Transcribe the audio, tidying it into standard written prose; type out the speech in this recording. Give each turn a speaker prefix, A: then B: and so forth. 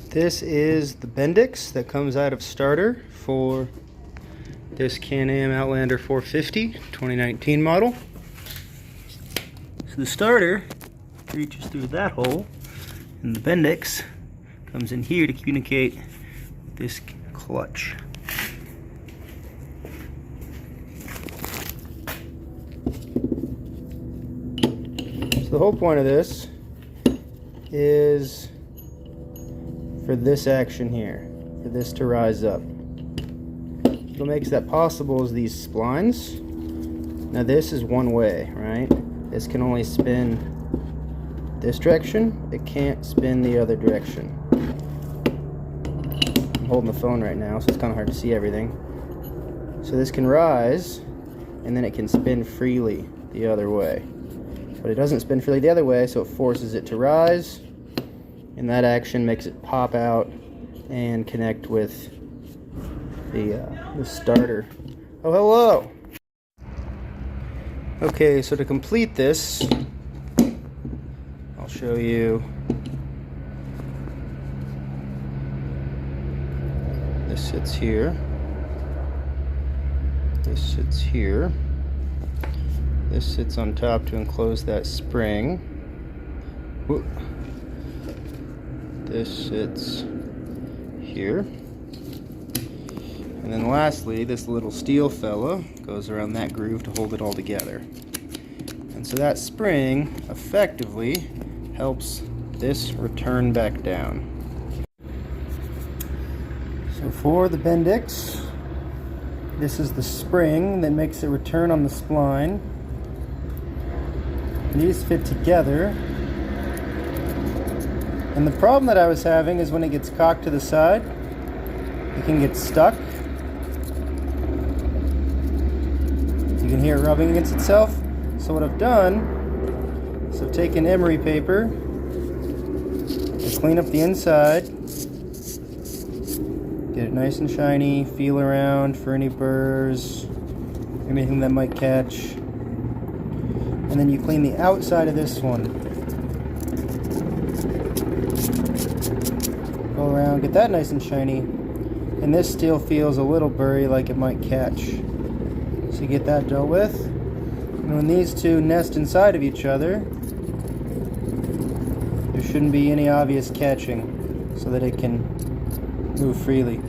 A: This is the Bendix that comes out of starter for this Can-Am Outlander 450 2019 model. So the starter reaches through that hole, and the Bendix comes in here to communicate with this clutch. So the whole point of this is for this action here, for this to rise up. What makes that possible is these splines. Now this is one way, right? This can only spin this direction. It can't spin the other direction. I'm holding the phone right now, so it's kind of hard to see everything. So this can rise, and then it can spin freely the other way. But it doesn't spin freely the other way, so it forces it to rise. And that action makes it pop out and connect with the starter. Oh, hello! Okay, so to complete this, I'll show you. This sits here. This sits here. This sits on top to enclose that spring. Whoop. This sits here. And then lastly, this little steel fella goes around that groove to hold it all together. And so that spring effectively helps this return back down. So for the Bendix, this is the spring that makes it return on the spline. And these fit together. And the problem that I was having is when it gets cocked to the side, it can get stuck. You can hear it rubbing against itself. So what I've done is I've taken emery paper to clean up the inside, get it nice and shiny, feel around for any burrs, anything that might catch. And then you clean the outside of this one. Go around, get that nice and shiny, and this still feels a little burry, like it might catch. So you get that dealt with, and when these two nest inside of each other, there shouldn't be any obvious catching, so that it can move freely.